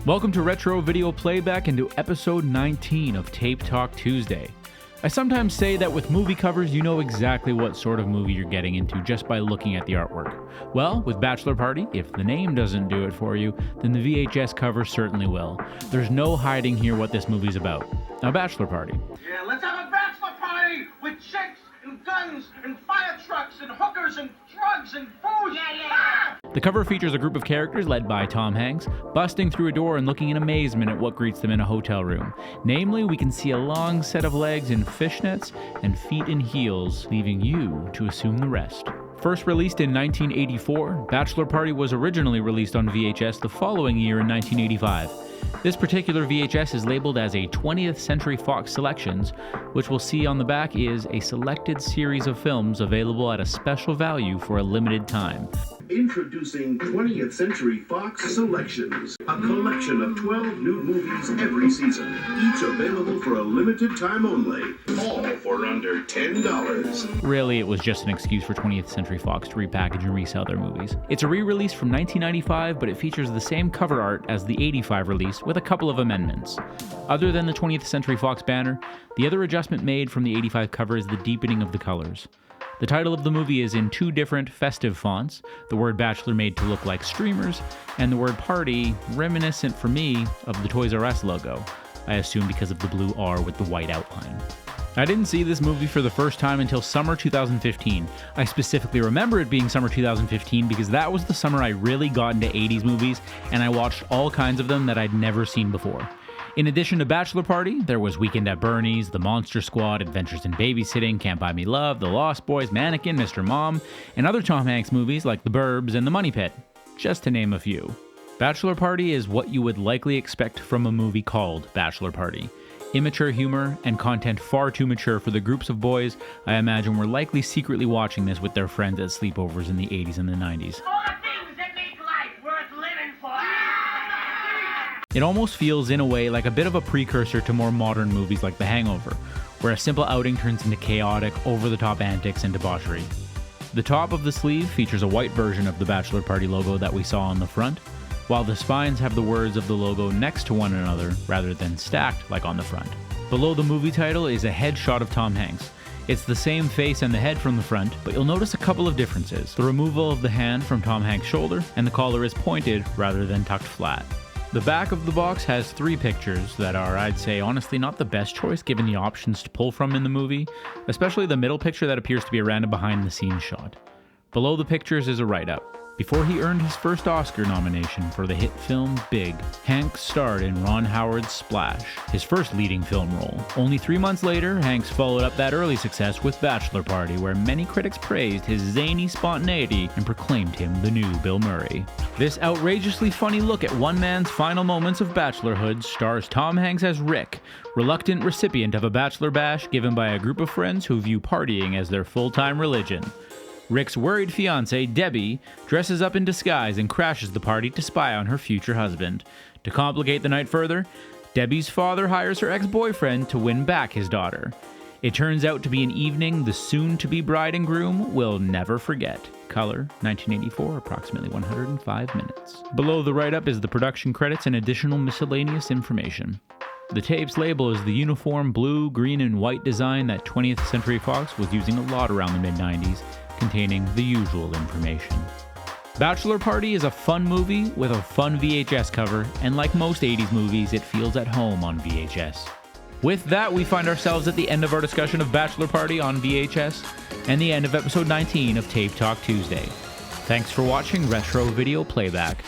Welcome to Retro Video Playback and to episode 19 of Tape Talk Tuesday. I sometimes say that with movie covers, you know exactly what sort of movie you're getting into just by looking at the artwork. Well, with Bachelor Party, if the name doesn't do it for you, then the VHS cover certainly will. There's no hiding here what this movie's about. A bachelor party. Yeah, let's have a bachelor party with chicks and guns and fire trucks and hookers and drugs and booze. Ah! The cover features a group of characters led by Tom Hanks, busting through a door and looking in amazement at what greets them in a hotel room. Namely, we can see a long set of legs in fishnets and feet in heels, leaving you to assume the rest. First released in 1984, Bachelor Party was originally released on VHS the following year in 1985. This particular VHS is labeled as a 20th Century Fox Selections, which we'll see on the back is a selected series of films available at a special value for a limited time. Introducing 20th Century Fox Selections, a collection of 12 new movies every season, each available for a limited time only, all for under $10. Really, it was just an excuse for 20th Century Fox to repackage and resell their movies. It's a re-release from 1995, but it features the same cover art as the 85 release with a couple of amendments. Other than the 20th Century Fox banner, the other adjustment made from the 85 cover is the deepening of the colors. The title of the movie is in two different festive fonts, the word Bachelor made to look like streamers, and the word Party, reminiscent for me of the Toys R Us logo, I assume because of the blue R with the white outline. I didn't see this movie for the first time until summer 2015. I specifically remember it being summer 2015 because that was the summer I really got into 80s movies, and I watched all kinds of them that I'd never seen before. In addition to Bachelor Party, there was Weekend at Bernie's, The Monster Squad, Adventures in Babysitting, Can't Buy Me Love, The Lost Boys, Mannequin, Mr. Mom, and other Tom Hanks movies like The Burbs and The Money Pit, just to name a few. Bachelor Party is what you would likely expect from a movie called Bachelor Party. Immature humor and content far too mature for the groups of boys I imagine were likely secretly watching this with their friends at sleepovers in the 80s and the 90s. It almost feels, in a way, like a bit of a precursor to more modern movies like The Hangover, where a simple outing turns into chaotic, over-the-top antics and debauchery. The top of the sleeve features a white version of the Bachelor Party logo that we saw on the front, while the spines have the words of the logo next to one another rather than stacked like on the front. Below the movie title is a headshot of Tom Hanks. It's the same face and the head from the front, but you'll notice a couple of differences. The removal of the hand from Tom Hanks' shoulder, and the collar is pointed rather than tucked flat. The back of the box has three pictures that are, I'd say, honestly not the best choice given the options to pull from in the movie, especially the middle picture that appears to be a random behind-the-scenes shot. Below the pictures is a write-up. Before he earned his first Oscar nomination for the hit film Big, Hanks starred in Ron Howard's Splash, his first leading film role. Only 3 months later, Hanks followed up that early success with Bachelor Party, where many critics praised his zany spontaneity and proclaimed him the new Bill Murray. This outrageously funny look at one man's final moments of bachelorhood stars Tom Hanks as Rick, reluctant recipient of a bachelor bash given by a group of friends who view partying as their full-time religion. Rick's worried fiancée, Debbie, dresses up in disguise and crashes the party to spy on her future husband. To complicate the night further, Debbie's father hires her ex-boyfriend to win back his daughter. It turns out to be an evening the soon-to-be bride and groom will never forget. Color, 1984, approximately 105 minutes. Below the write-up is the production credits and additional miscellaneous information. The tape's label is the uniform blue, green, and white design that 20th Century Fox was using a lot around the mid-90s, containing the usual information. Bachelor Party is a fun movie with a fun VHS cover, and like most 80s movies, it feels at home on VHS. With that, we find ourselves at the end of our discussion of Bachelor Party on VHS, and the end of episode 19 of Tape Talk Tuesday. Thanks for watching Retro Video Playback.